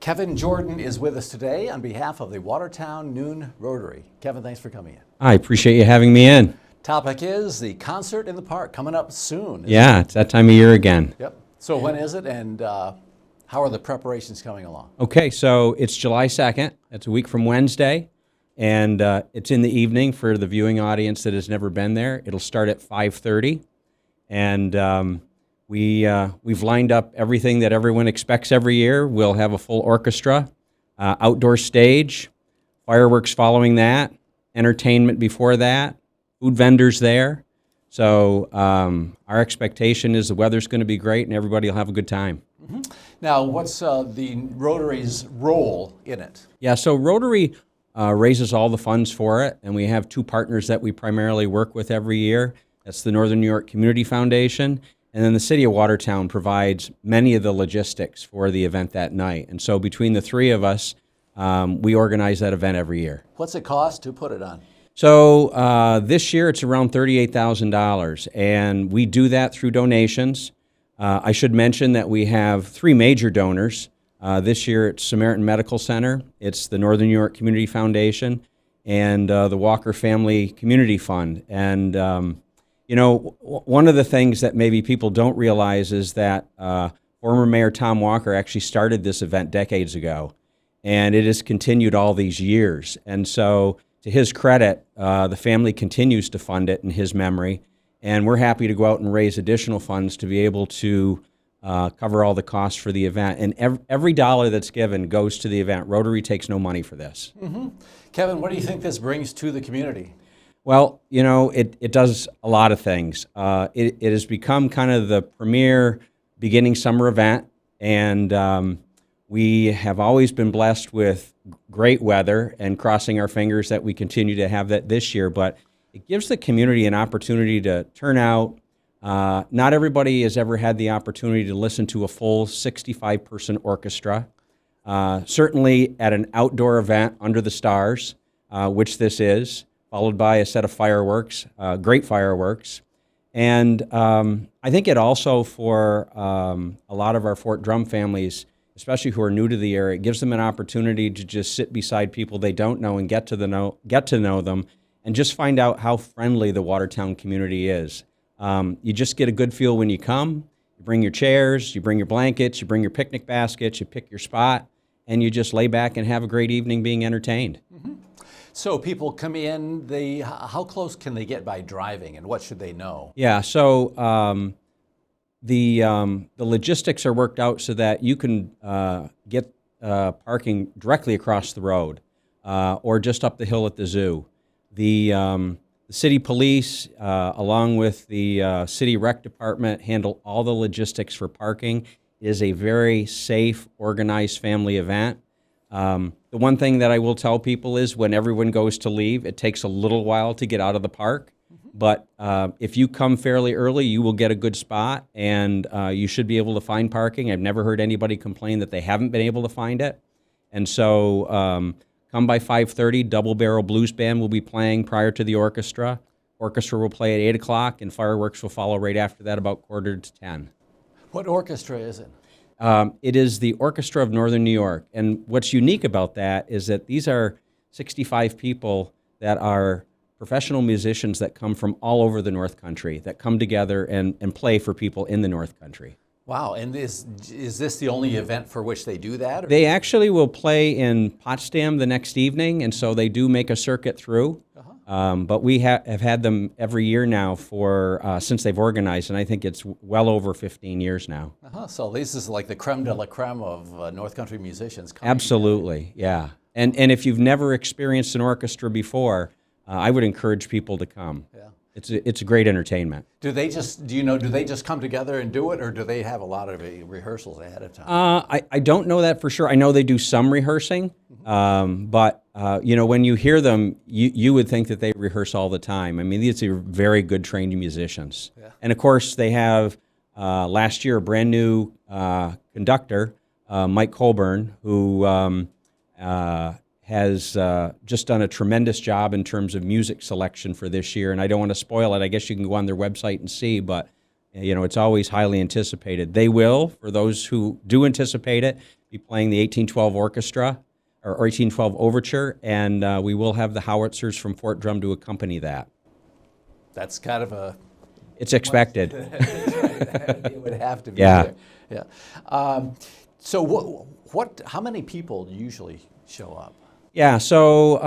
Kevin Jordan is with us today on behalf of the Watertown Noon Rotary. Kevin, thanks for coming in. I appreciate you having me in. Topic is the concert in the park coming up soon. Yeah, it's that time of year again. Yep. So when is it, and how are the preparations coming along? Okay, so it's July 2nd. That's a week from Wednesday, and it's in the evening for the viewing audience that has never been there. It'll start at 5:30, and we've lined up everything that everyone expects every year. We'll have a full orchestra, outdoor stage, fireworks following that, entertainment before that, food vendors there. So our expectation is the weather's going to be great and everybody will have a good time. Mm-hmm. Now, what's the Rotary's role in it? Yeah, so Rotary raises all the funds for it, and we have two partners that we primarily work with every year. That's the Northern New York Community Foundation, and then the City of Watertown provides many of the logistics for the event that night. And so between the three of us, we organize that event every year. What's it cost to put it on? So this year it's around $38,000, and we do that through donations. I should mention that we have three major donors. This year it's Samaritan Medical Center, it's the Northern New York Community Foundation, and the Walker Family Community Fund. And you know, one of the things that maybe people don't realize is that former Mayor Tom Walker actually started this event decades ago, and it has continued all these years. And so, to his credit, the family continues to fund it in his memory, and we're happy to go out and raise additional funds to be able to cover all the costs for the event. And every dollar that's given goes to the event. Rotary takes no money for this. Mm-hmm. Kevin, what do you think this brings to the community? Well, you know, it does a lot of things. It has become kind of the premier beginning summer event, and we have always been blessed with great weather, and crossing our fingers that we continue to have that this year. But it gives the community an opportunity to turn out. Not everybody has ever had the opportunity to listen to a full 65-person orchestra. Certainly at an outdoor event under the stars, which this is, followed by a set of fireworks, great fireworks. And I think it also, for a lot of our Fort Drum families, especially who are new to the area, it gives them an opportunity to just sit beside people they don't know and get to know them, and just find out how friendly the Watertown community is. You just get a good feel when you come. You bring your chairs, you bring your blankets, you bring your picnic baskets, you pick your spot, and you just lay back and have a great evening being entertained. Mm-hmm. So people come in, how close can they get by driving, and what should they know? Yeah, so the logistics are worked out so that you can get parking directly across the road or just up the hill at the zoo. The city police, along with the city rec department, handle all the logistics for parking. It is a very safe, organized family event. The one thing that I will tell people is when everyone goes to leave, it takes a little while to get out of the park. But if you come fairly early, you will get a good spot, and you should be able to find parking. I've never heard anybody complain that they haven't been able to find it. And so come by 5:30, Double Barrel Blues Band will be playing prior to the orchestra. Orchestra will play at 8 o'clock, and fireworks will follow right after that, about 9:45. What orchestra is it? It is the Orchestra of Northern New York. And what's unique about that is that these are 65 people that are professional musicians that come from all over the North Country, that come together and play for people in the North Country. Wow, and is this the only event for which they do that? Or? They actually will play in Potsdam the next evening, and so they do make a circuit through. But we have had them every year now for since they've organized, and I think it's well over 15 years now. So this is like the creme de la creme of North Country musicians. Absolutely, yeah. And if you've never experienced an orchestra before, I would encourage people to come. Yeah. It's a great entertainment. Do they just come together and do it, or do they have a lot of rehearsals ahead of time? I don't know that for sure. I know they do some rehearsing, but you know, when you hear them, you would think that they rehearse all the time. I mean, these are very good trained musicians. Yeah. And of course, they have last year a brand new conductor, Mike Colburn, who has just done a tremendous job in terms of music selection for this year. And I don't want to spoil it. I guess you can go on their website and see, but You know, it's always highly anticipated. They will, for those who do anticipate it, be playing the 1812 Orchestra or 1812 Overture, and we will have the howitzers from Fort Drum to accompany that. That's kind of a... It's expected. It would have to be Yeah. there. Yeah. So how many people usually show up? Yeah, so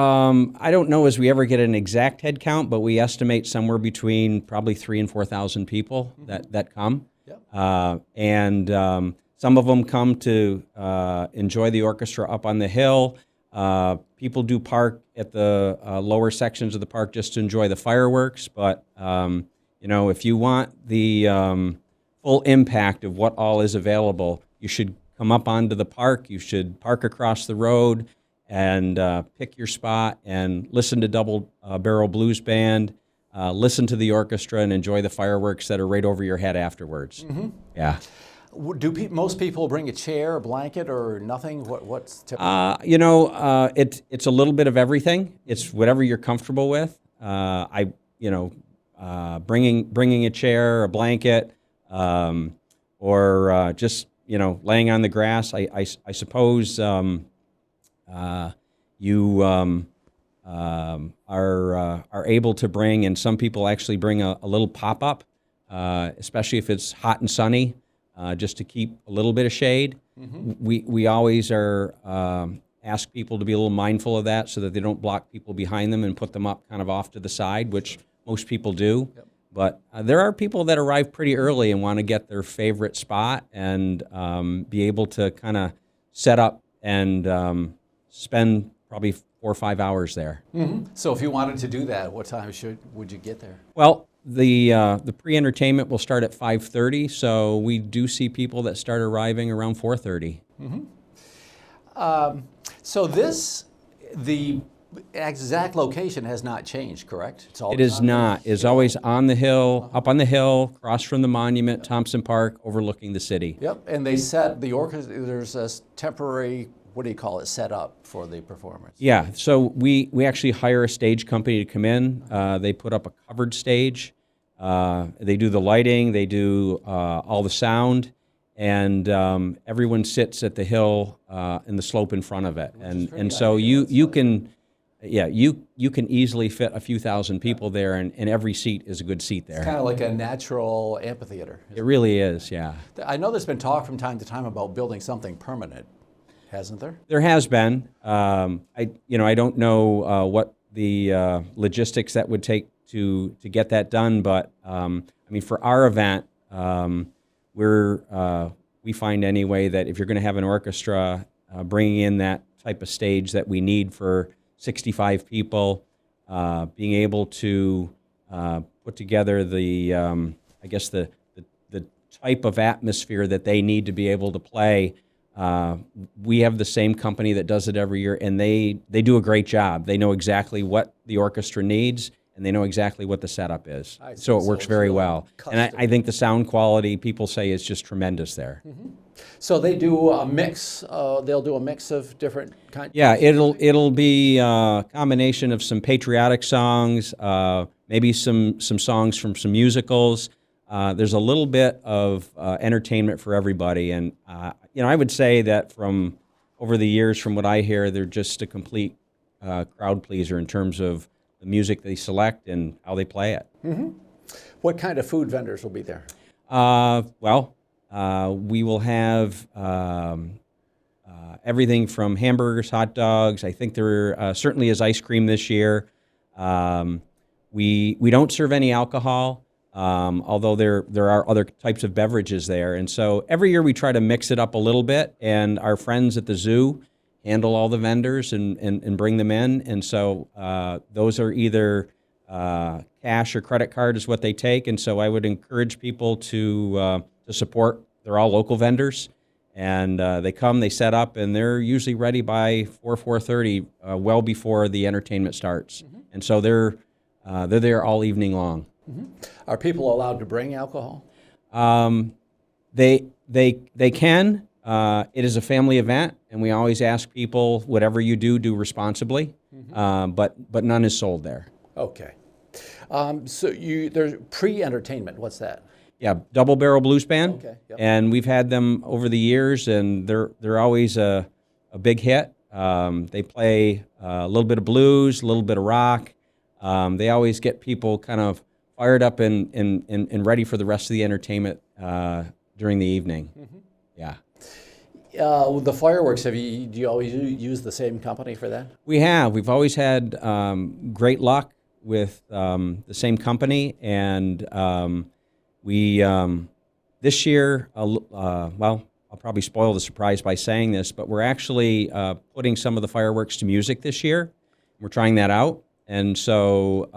I don't know as we ever get an exact head count, but we estimate somewhere between probably 3,000 and 4,000 people that come. Yep. And some of them come to enjoy the orchestra up on the hill. People do park at the lower sections of the park just to enjoy the fireworks. But, you know, if you want the full impact of what all is available, you should come up onto the park. You should park across the road and pick your spot and listen to Double Barrel Blues Band, listen to the orchestra, and enjoy the fireworks that are right over your head afterwards. Mm-hmm. Yeah. Do most people bring a chair, a blanket, or nothing? What's typical? You know, it's a little bit of everything. It's whatever you're comfortable with. Bringing a chair, a blanket, or just laying on the grass. I suppose. You are able to bring, and some people actually bring a little pop-up, especially if it's hot and sunny, just to keep a little bit of shade. Mm-hmm. We always ask people to be a little mindful of that so that they don't block people behind them and put them up kind of off to the side, which most people do. Yep. But there are people that arrive pretty early and want to get their favorite spot and be able to kind of set up and spend probably 4 or 5 hours there. Mm-hmm. So if you wanted to do that, what time would you get there? Well, the pre-entertainment will start at 5:30, so we do see people that start arriving around 4:30. Mm-hmm. So the exact location has not changed, correct? It is not. It's always on the hill, up on the hill, across from the monument, Thompson Park, overlooking the city. Yep, and they set the orchestra, there's a temporary, what do you call it, set up for the performance? Yeah, so we actually hire a stage company to come in. They put up a covered stage. They do the lighting, they do all the sound, and everyone sits at the hill in the slope in front of it. And so you can easily fit a few thousand people there, and every seat is a good seat there. It's kind of like a natural amphitheater. It really is, yeah. I know there's been talk from time to time about building something permanent. Hasn't there? There has been. I don't know what the logistics that would take to get that done, but for our event, we find anyway that if you're going to have an orchestra, bringing in that type of stage that we need for 65 people, being able to put together the type of atmosphere that they need to be able to play. We have the same company that does it every year, and they do a great job. They know exactly what the orchestra needs, and they know exactly what the setup is. So it works very well. And I think the sound quality, people say, is just tremendous there. Mm-hmm. So they do a mix. They'll do a mix of different kinds. Yeah, it'll be a combination of some patriotic songs, maybe some songs from some musicals. There's a little bit of entertainment for everybody, and I would say that from over the years, from what I hear, they're just a complete crowd pleaser in terms of the music they select and how they play it. Mm-hmm. What kind of food vendors will be there? We will have everything from hamburgers, hot dogs. I think there certainly is ice cream this year. We don't serve any alcohol. Although there are other types of beverages there. And so every year we try to mix it up a little bit, and our friends at the zoo handle all the vendors and bring them in. And so those are either cash or credit card is what they take. And so I would encourage people to support. They're all local vendors. And they come, they set up, and they're usually ready by 4:30, well before the entertainment starts. Mm-hmm. And so they're there all evening long. Mm-hmm. Are people allowed to bring alcohol? They can. It is a family event, and we always ask people, whatever you do responsibly. Mm-hmm. But none is sold there. Okay. So there's pre-entertainment. What's that? Yeah, double barrel blues band. Okay, yep. And we've had them over the years, and they're always a big hit. They play a little bit of blues, a little bit of rock. They always get people kind of fired up and ready for the rest of the entertainment during the evening. Mm-hmm. Yeah. The fireworks, do you always use the same company for that? We have. We've always had great luck with the same company, and we this year, well, I'll probably spoil the surprise by saying this, but we're actually putting some of the fireworks to music this year. We're trying that out, and so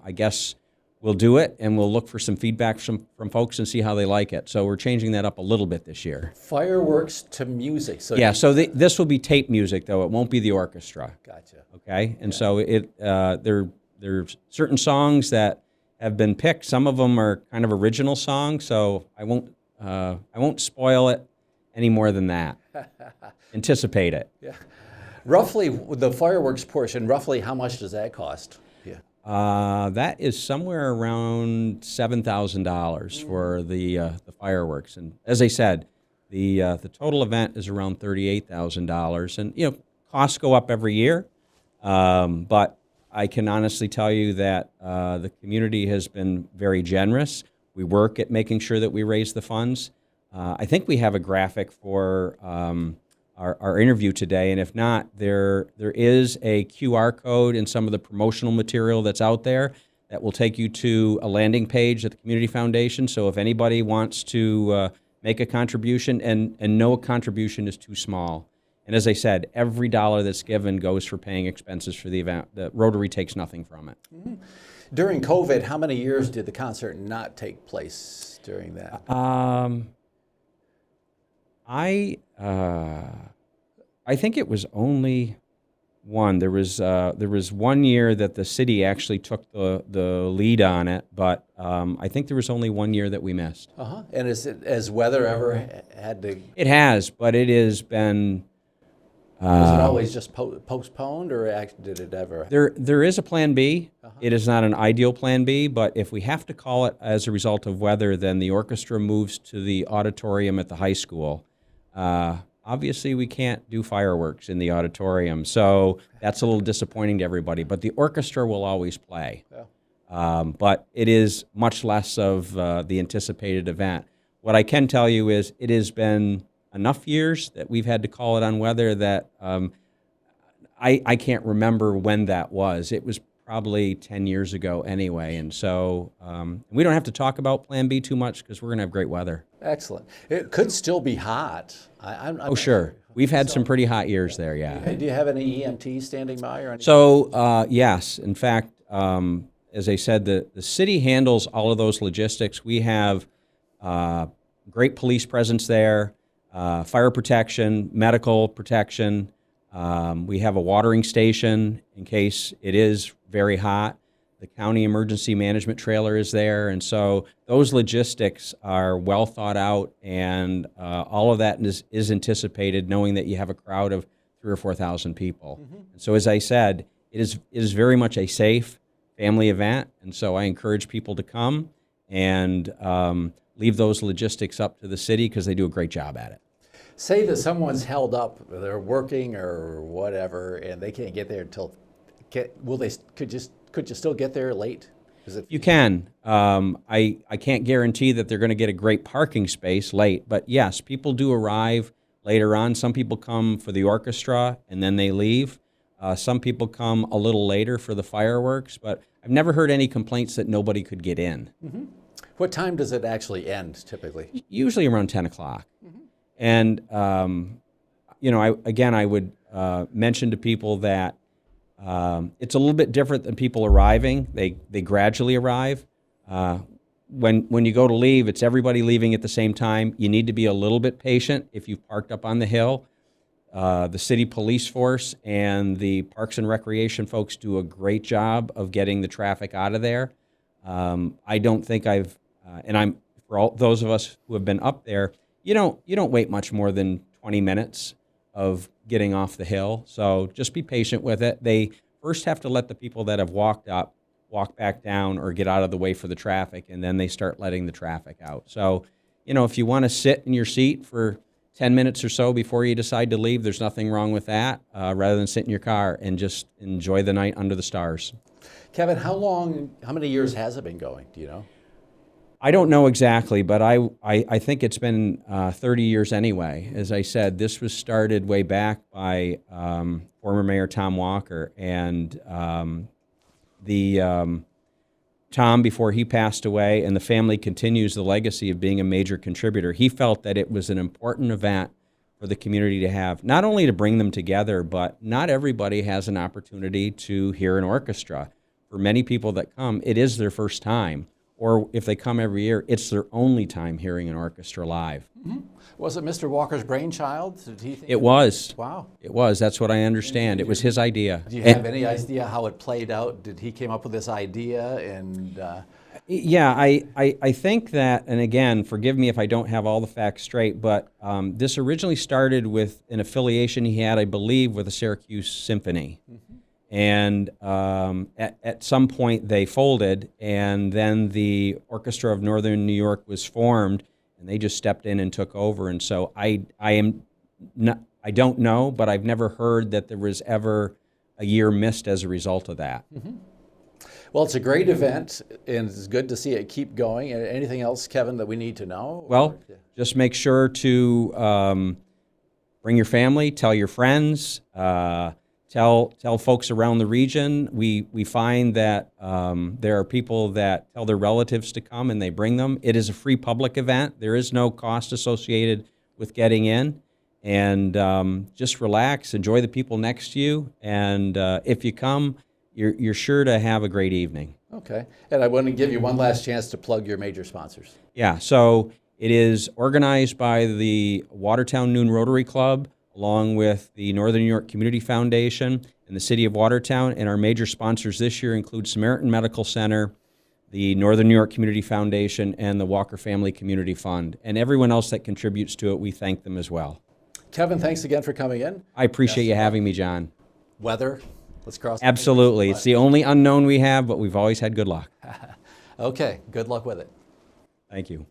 I guess we'll do it, and we'll look for some feedback from folks and see how they like it. So we're changing that up a little bit this year. Fireworks to music. So yeah, so this will be tape music, though. It won't be the orchestra. Gotcha. Okay, and so there's certain songs that have been picked. Some of them are kind of original songs, so I won't spoil it any more than that. Anticipate it. Yeah. Roughly, the fireworks portion, roughly how much does that cost? Yeah. That is somewhere around $7,000 for the fireworks. And as I said, the total event is around $38,000. And, costs go up every year. But I can honestly tell you that the community has been very generous. We work at making sure that we raise the funds. I think we have a graphic for our interview today, and if not, there is a QR code in some of the promotional material that's out there that will take you to a landing page at the Community Foundation. So if anybody wants to make a contribution, and no contribution is too small. And as I said, every dollar that's given goes for paying expenses for the event. The Rotary takes nothing from it. Mm-hmm. During COVID, how many years did the concert not take place during that? I think it was only one. There was 1 year that the city actually took the lead on it, but I think there was only 1 year that we missed. Uh-huh. And has weather ever had to? It has, but it has been. Was it always just postponed, or did it ever? There is a plan B. Uh-huh. It is not an ideal plan B, but if we have to call it as a result of weather, then the orchestra moves to the auditorium at the high school. Obviously, we can't do fireworks in the auditorium, so that's a little disappointing to everybody. But the orchestra will always play. Yeah. But it is much less of the anticipated event. What I can tell you is it has been enough years that we've had to call it on weather that I can't remember when that was. It was probably 10 years ago anyway, and so we don't have to talk about Plan B too much because we're going to have great weather. Excellent. It could still be hot. Oh, sure. We've had some pretty hot years there, yeah. Do you have any EMTs standing by or anything? So, yes. In fact, as I said, the city handles all of those logistics. We have great police presence there, fire protection, medical protection. We have a watering station in case it is very hot. The county emergency management trailer is there, and so those logistics are well thought out, and all of that is anticipated, knowing that you have a crowd of 3,000 or 4,000 people. Mm-hmm. And so, as I said, it is very much a safe family event, and so I encourage people to come and leave those logistics up to the city because they do a great job at it. Say that someone's held up, they're working or whatever, and they can't get there until. Could you still get there late? You can. I can't guarantee that they're going to get a great parking space late, but yes, people do arrive later on. Some people come for the orchestra and then they leave. Some people come a little later for the fireworks, but I've never heard any complaints that nobody could get in. Mm-hmm. What time does it actually end typically? Usually around 10 o'clock. Mm-hmm. And, I would mention to people that it's a little bit different than people arriving. They gradually arrive. When you go to leave, it's everybody leaving at the same time. You need to be a little bit patient if you've parked up on the hill. The city police force and the Parks and Recreation folks do a great job of getting the traffic out of there. I don't think for all those of us who have been up there, you don't wait much more than 20 minutes of getting off the hill. So just be patient with it. They first have to let the people that have walked walk back down or get out of the way for the traffic, and then they start letting the traffic out. So, if you want to sit in your seat for 10 minutes or so before you decide to leave, there's nothing wrong with that, rather than sit in your car and just enjoy the night under the stars. Kevin, how many years has it been going? Do you know? I don't know exactly, but I think it's been 30 years anyway. As I said, this was started way back by former Mayor Tom Walker, and Tom, before he passed away, and the family continues the legacy of being a major contributor. He felt that it was an important event for the community to have, not only to bring them together, but not everybody has an opportunity to hear an orchestra. For many people that come, it is their first time. Or if they come every year, it's their only time hearing an orchestra live. Mm-hmm. Was it Mr. Walker's brainchild? Did he think it was. Wow. It was. That's what I understand. It was his idea. Do you have any idea how it played out? Did he came up with this idea? And yeah, I think that, and again, forgive me if I don't have all the facts straight, but this originally started with an affiliation he had, I believe, with the Syracuse Symphony. Mm-hmm. And at some point they folded, and then the Orchestra of Northern New York was formed, and they just stepped in and took over. And so I don't know, but I've never heard that there was ever a year missed as a result of that. Mm-hmm. Well, it's a great event, and it's good to see it keep going. And anything else, Kevin, that we need to know? Well, just make sure to bring your family, tell your friends, Tell folks around the region. We find that there are people that tell their relatives to come and they bring them. It is a free public event. There is no cost associated with getting in. And just relax, enjoy the people next to you. And if you come, you're sure to have a great evening. Okay. And I want to give you one last chance to plug your major sponsors. Yeah, so it is organized by the Watertown Noon Rotary Club, along with the Northern New York Community Foundation and the City of Watertown. And our major sponsors this year include Samaritan Medical Center, the Northern New York Community Foundation, and the Walker Family Community Fund. And everyone else that contributes to it, we thank them as well. Kevin, thanks again for coming in. I appreciate you having me, John. Weather, let's cross. Absolutely. It's the only unknown we have, but we've always had good luck. Okay, good luck with it. Thank you.